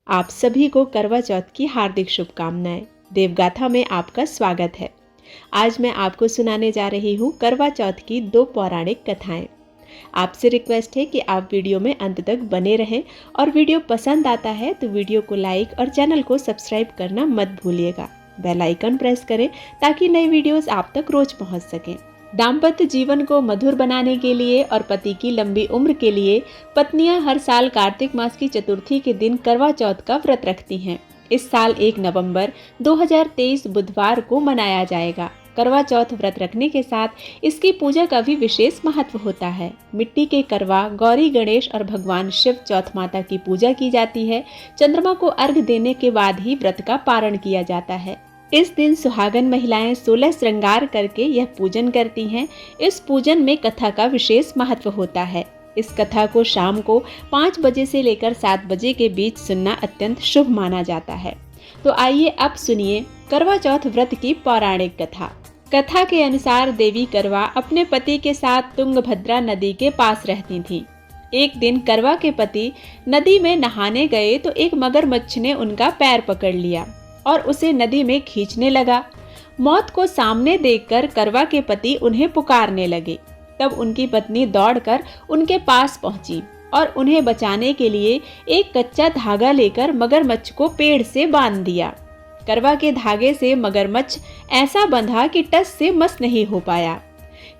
आप सभी को करवा चौथ की हार्दिक शुभकामनाएं। देवगाथा में आपका स्वागत है। आज मैं आपको सुनाने जा रही हूँ करवा चौथ की 2 पौराणिक कथाएं। आपसे रिक्वेस्ट है कि आप वीडियो में अंत तक बने रहें और वीडियो पसंद आता है तो वीडियो को लाइक और चैनल को सब्सक्राइब करना मत भूलिएगा। बेल आइकन प्रेस करें ताकि नए वीडियोस आप तक रोज पहुँच सकें। दाम्पत्य जीवन को मधुर बनाने के लिए और पति की लंबी उम्र के लिए पत्नियां हर साल कार्तिक मास की चतुर्थी के दिन करवा चौथ का व्रत रखती हैं। इस साल 1 नवंबर 2023 बुधवार को मनाया जाएगा। करवा चौथ व्रत रखने के साथ इसकी पूजा का भी विशेष महत्व होता है। मिट्टी के करवा, गौरी गणेश और भगवान शिव चौथ माता की पूजा की जाती है। चंद्रमा को अर्घ देने के बाद ही व्रत का पारण किया जाता है। इस दिन सुहागन महिलाएं 16 श्रृंगार करके यह पूजन करती हैं। इस पूजन में कथा का विशेष महत्व होता है। इस कथा को शाम को 5 बजे से लेकर 7 बजे के बीच सुनना अत्यंत शुभ माना जाता है। तो आइए अब सुनिए करवा चौथ व्रत की पौराणिक कथा। कथा के अनुसार देवी करवा अपने पति के साथ तुंगभद्रा नदी के पास रहती थीं। एक दिन करवा के पति नदी में नहाने गए तो एक मगरमच्छ ने उनका पैर पकड़ लिया और उसे नदी में खींचने लगा। मौत को सामने देखकर करवा के पति उन्हें पुकारने लगे। तब उनकी पत्नी दौड़कर उनके पास पहुंची और उन्हें बचाने के लिए एक कच्चा धागा लेकर मगरमच्छ को पेड़ से बांध दिया। करवा के धागे से मगरमच्छ ऐसा बंधा कि टस से मस नहीं हो पाया।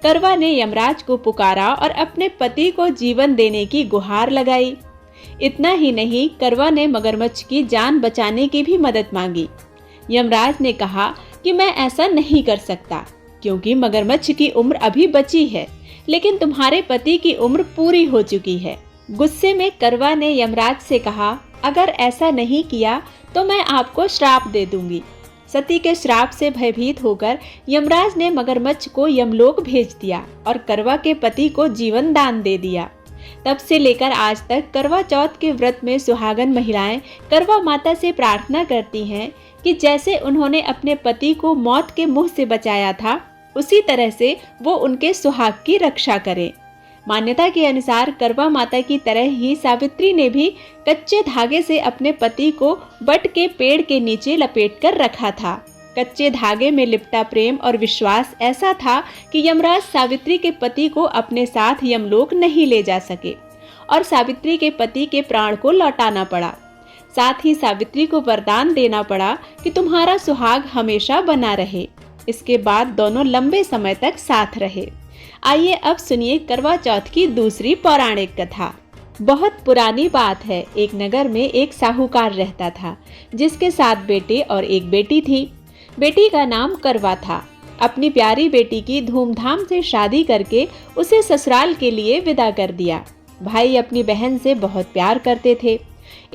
करवा ने यमराज को पुकारा और अपने पति को जीवन देने की गुहार लगाई। इतना ही नहीं, करवा ने मगरमच्छ की जान बचाने की भी मदद मांगी। यमराज ने कहा कि मैं ऐसा नहीं कर सकता क्योंकि मगरमच्छ की उम्र अभी बची है, लेकिन तुम्हारे पति की उम्र पूरी हो चुकी है। गुस्से में करवा ने यमराज से कहा, अगर ऐसा नहीं किया तो मैं आपको श्राप दे दूंगी। सती के श्राप से भयभीत होकर यमराज ने मगरमच्छ को यमलोक भेज दिया और करवा के पति को जीवन दान दे दिया। तब से लेकर आज तक करवा चौथ के व्रत में सुहागन महिलाएं करवा माता से प्रार्थना करती हैं कि जैसे उन्होंने अपने पति को मौत के मुंह से बचाया था, उसी तरह से वो उनके सुहाग की रक्षा करें। मान्यता के अनुसार करवा माता की तरह ही सावित्री ने भी कच्चे धागे से अपने पति को बट के पेड़ के नीचे लपेटकर रखा था। कच्चे धागे में लिपटा प्रेम और विश्वास ऐसा था कि यमराज सावित्री के पति को अपने साथ यमलोक नहीं ले जा सके और सावित्री के पति के प्राण को लौटाना पड़ा। साथ ही सावित्री को वरदान देना पड़ा कि तुम्हारा सुहाग हमेशा बना रहे। इसके बाद दोनों लंबे समय तक साथ रहे। आइए अब सुनिए करवा चौथ की दूसरी पौराणिक कथा। बहुत पुरानी बात है। एक नगर में एक साहूकार रहता था जिसके 7 बेटे और एक बेटी थी। बेटी का नाम करवा था। अपनी प्यारी बेटी की धूमधाम से शादी करके उसे ससुराल के लिए विदा कर दिया। भाई अपनी बहन से बहुत प्यार करते थे।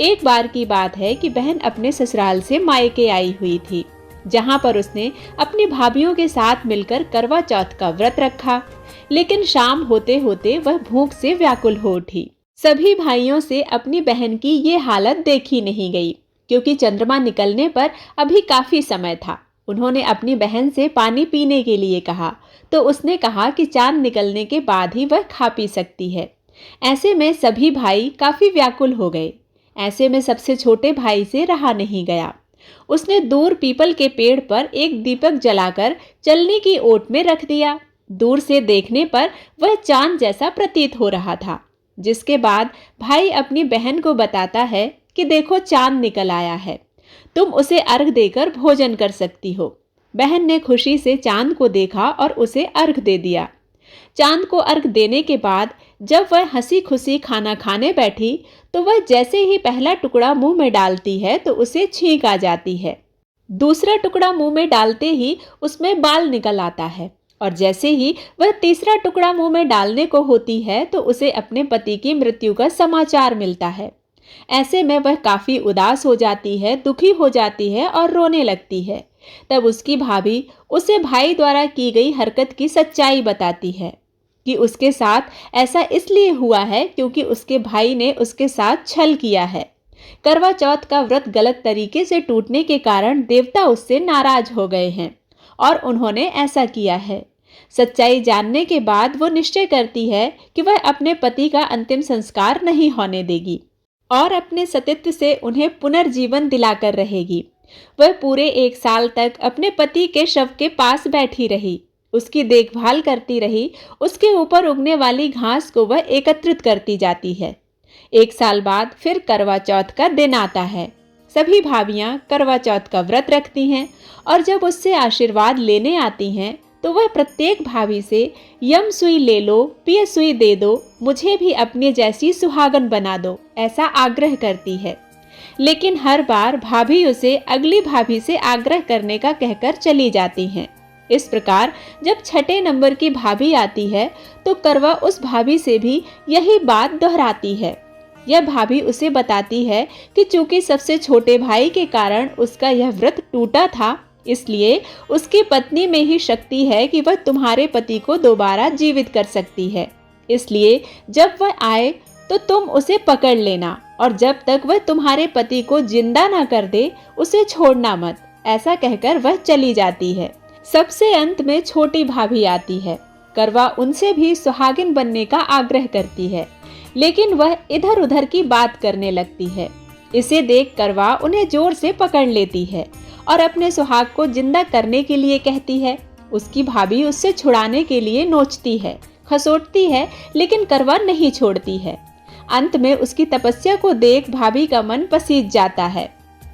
एक बार की बात है कि बहन अपने ससुराल से मायके आई हुई थी, जहां पर उसने अपनी भाभियों के साथ मिलकर करवा चौथ का व्रत रखा। लेकिन शाम होते होते वह भूख से व्याकुल हो उठी। सभी भाइयों से अपनी बहन की ये हालत देखी नहीं गई क्योंकि चंद्रमा निकलने पर अभी काफी समय था। उन्होंने अपनी बहन से पानी पीने के लिए कहा तो उसने कहा कि चांद निकलने के बाद ही वह खा पी सकती है। ऐसे में सभी भाई काफी व्याकुल हो गए। ऐसे में सबसे छोटे भाई से रहा नहीं गया। उसने दूर पीपल के पेड़ पर एक दीपक जलाकर चलनी की ओट में रख दिया। दूर से देखने पर वह चांद जैसा प्रतीत हो रहा था। जिसके बाद भाई अपनी बहन को बताता है कि देखो चांद निकल आया है, तुम उसे अर्घ देकर भोजन कर सकती हो। बहन ने खुशी से चांद को देखा और उसे अर्घ दे दिया। चांद को अर्घ देने के बाद जब वह हंसी खुशी खाना खाने बैठी तो वह जैसे ही पहला टुकड़ा मुंह में डालती है तो उसे छींक आ जाती है। दूसरा टुकड़ा मुंह में डालते ही उसमें बाल निकल आता है और जैसे ही वह तीसरा टुकड़ा मुंह में डालने को होती है तो उसे अपने पति की मृत्यु का समाचार मिलता है। ऐसे में वह काफी उदास हो जाती है, दुखी हो जाती है और रोने लगती है। तब उसकी भाभी उसे भाई द्वारा की गई हरकत की सच्चाई बताती है कि उसके साथ ऐसा इसलिए हुआ है क्योंकि उसके भाई ने उसके साथ छल किया है। करवा चौथ का व्रत गलत तरीके से टूटने के कारण देवता उससे नाराज हो गए हैं और उन्होंने ऐसा किया है। सच्चाई जानने के बाद वो निश्चय करती है कि वह अपने पति का अंतिम संस्कार नहीं होने देगी। और अपने सतीत्व से उन्हें पुनर्जीवन दिलाकर रहेगी। वह पूरे 1 साल तक अपने पति के शव के पास बैठी रही, उसकी देखभाल करती रही, उसके ऊपर उगने वाली घास को वह एकत्रित करती जाती है। 1 साल बाद फिर करवा चौथ का दिन आता है। सभी भाभियां करवा चौथ का व्रत रखती हैं और जब उससे आशीर्वाद लेने आती हैं तो वह प्रत्येक भाभी से यम सुई ले लो, पिय सुई दे दो, मुझे भी अपने जैसी सुहागन बना दो, ऐसा आग्रह करती है। लेकिन हर बार भाभी उसे अगली भाभी से आग्रह करने का कहकर चली जाती हैं। इस प्रकार जब छठे नंबर की भाभी आती है तो करवा उस भाभी से भी यही बात दोहराती है। यह भाभी उसे बताती है कि चूंकि सबसे छोटे भाई के कारण उसका यह व्रत टूटा था, इसलिए उसकी पत्नी में ही शक्ति है कि वह तुम्हारे पति को दोबारा जीवित कर सकती है। इसलिए जब वह आए तो तुम उसे पकड़ लेना और जब तक वह तुम्हारे पति को जिंदा ना कर दे उसे छोड़ना मत, ऐसा कहकर वह चली जाती है। सबसे अंत में छोटी भाभी आती है। करवा उनसे भी सुहागिन बनने का आग्रह करती है, लेकिन वह इधर उधर की बात करने लगती है। इसे देख करवा उन्हें जोर से पकड़ लेती है और अपने सुहाग को जिंदा करने के लिए कहती है। उसकी भाभी उससे छुड़ाने के लिए नोचती है, खसोटती है, लेकिन करवा नहीं छोड़ती है। अंत में उसकी तपस्या को देख भाभी का मन पसीज जाता है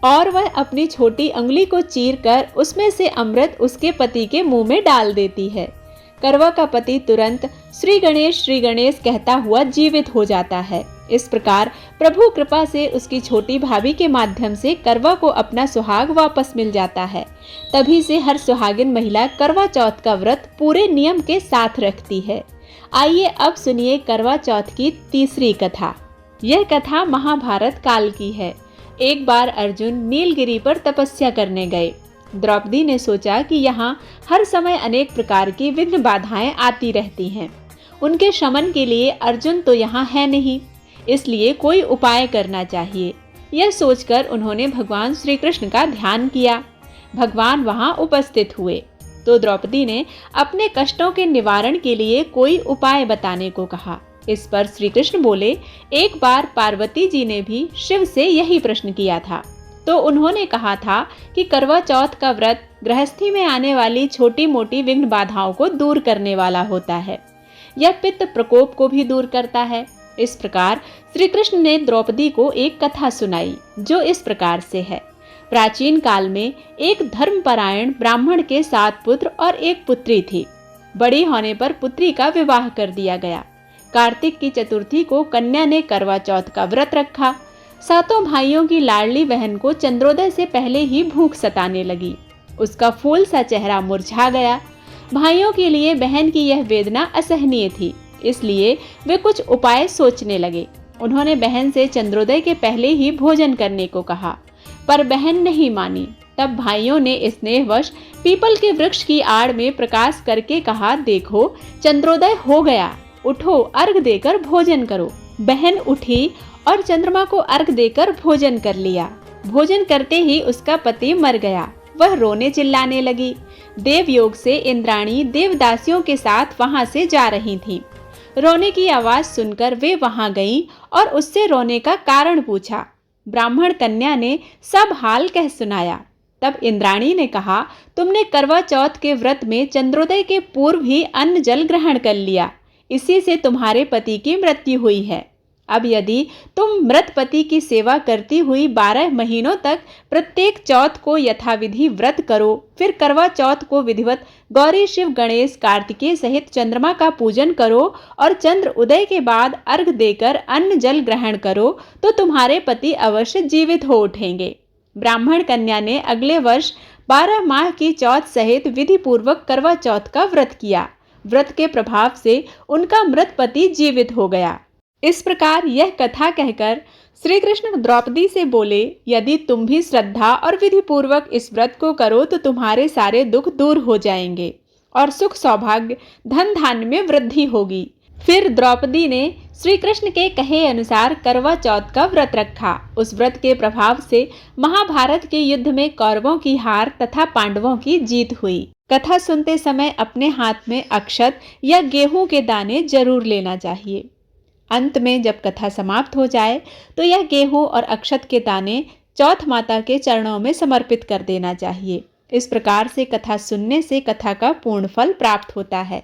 और वह अपनी छोटी अंगुली को चीरकर उसमें से अमृत उसके पति के मुंह में डाल देती है। करवा का पति तुरंत श्री गणेश कहता हुआ जीवित हो जाता है। इस प्रकार प्रभु कृपा से उसकी छोटी भाभी के माध्यम से करवा को अपना सुहाग वापस मिल जाता है। तभी से हर सुहागिन महिला करवा चौथ का व्रत पूरे नियम के साथ रखती है। आइए अब सुनिए करवा चौथ की तीसरी कथा। यह कथा महाभारत काल की है। एक बार अर्जुन नीलगिरी पर तपस्या करने गए। द्रौपदी ने सोचा कि यहाँ हर समय अनेक प्रकार की विघ्न बाधाएं आती रहती हैं। उनके शमन के लिए अर्जुन तो यहाँ है नहीं, इसलिए कोई उपाय करना चाहिए। यह सोचकर उन्होंने भगवान श्री कृष्ण का ध्यान किया। भगवान वहाँ उपस्थित हुए तो द्रौपदी ने अपने कष्टों के निवारण के लिए कोई उपाय बताने को कहा। इस पर श्री कृष्ण बोले, एक बार पार्वती जी ने भी शिव से यही प्रश्न किया था, तो उन्होंने कहा था कि करवा चौथ का व्रत गृहस्थी में आने वाली छोटी मोटी विघ्न बाधाओं को दूर करने वाला होता है। यह पित्त प्रकोप को भी दूर करता है। इस प्रकार श्री कृष्ण ने द्रौपदी को एक कथा सुनाई जो इस प्रकार से है। प्राचीन काल में एक धर्मपरायण ब्राह्मण के 7 पुत्र और एक पुत्री थी। बड़ी होने पर पुत्री का विवाह कर दिया गया। कार्तिक की चतुर्थी को कन्या ने करवा चौथ का व्रत रखा। 7 भाइयों की लाडली बहन को चंद्रोदय से पहले ही भूख सताने लगी। उसका फूल सा चेहरा मुरझा गया। भाइयों के लिए बहन की यह वेदना असहनीय थी, इसलिए वे कुछ उपाय सोचने लगे। उन्होंने बहन से चंद्रोदय के पहले ही भोजन करने को कहा, पर बहन नहीं मानी। तब भाइयों ने स्नेहवश पीपल के वृक्ष की आड़ में प्रकाश करके कहा, देखो चंद्रोदय हो गया, उठो अर्घ देकर भोजन करो। बहन उठी और चंद्रमा को अर्घ देकर भोजन कर लिया। भोजन करते ही उसका पति मर गया। वह रोने चिल्लाने लगी। देवयोग से इंद्राणी देवदासियों के साथ वहां से जा रही थीं। रोने की आवाज सुनकर वे वहां गईं और उससे रोने का कारण पूछा। ब्राह्मण कन्या ने सब हाल कह सुनाया। तब इंद्राणी ने कहा, तुमने करवा चौथ के व्रत में चंद्रोदय के पूर्व ही अन्न जल ग्रहण कर लिया, इसी से तुम्हारे पति की मृत्यु हुई है। अब यदि तुम मृत पति की सेवा करती हुई 12 महीनों तक प्रत्येक चौथ को यथाविधि व्रत करो, फिर करवा चौथ को विधिवत गौरी शिव गणेश कार्तिकेय सहित चंद्रमा का पूजन करो और चंद्र उदय के बाद अर्घ देकर अन्न जल ग्रहण करो, तो तुम्हारे पति अवश्य जीवित हो उठेंगे। ब्राह्मण कन्या ने अगले वर्ष 12 माह की चौथ सहित विधि पूर्वक करवा चौथ का व्रत किया। व्रत के प्रभाव से उनका मृत पति जीवित हो गया। इस प्रकार यह कथा कहकर श्री कृष्ण द्रौपदी से बोले, यदि तुम भी श्रद्धा और विधि पूर्वक इस व्रत को करो तो तुम्हारे सारे दुख दूर हो जाएंगे और सुख सौभाग्य धन धान्य में वृद्धि होगी। फिर द्रौपदी ने श्री कृष्ण के कहे अनुसार करवा चौथ का व्रत रखा। उस व्रत के प्रभाव से महाभारत के युद्ध में कौरवों की हार तथा पांडवों की जीत हुई। कथा सुनते समय अपने हाथ में अक्षत या गेहूं के दाने जरूर लेना चाहिए। अंत में जब कथा समाप्त हो जाए तो यह गेहूं और अक्षत के दाने चौथ माता के चरणों में समर्पित कर देना चाहिए। इस प्रकार से कथा सुनने से कथा का पूर्ण फल प्राप्त होता है।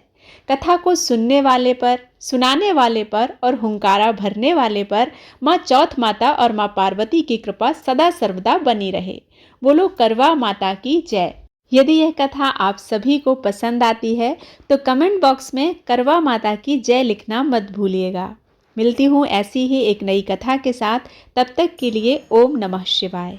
कथा को सुनने वाले पर, सुनाने वाले पर और हुंकारा भरने वाले पर माँ चौथ माता और माँ पार्वती की कृपा सदा सर्वदा बनी रहे। बोलो करवा माता की जय। यदि यह कथा आप सभी को पसंद आती है तो कमेंट बॉक्स में करवा माता की जय लिखना मत भूलिएगा। मिलती हूँ ऐसी ही एक नई कथा के साथ। तब तक के लिए ओम नमः शिवाय।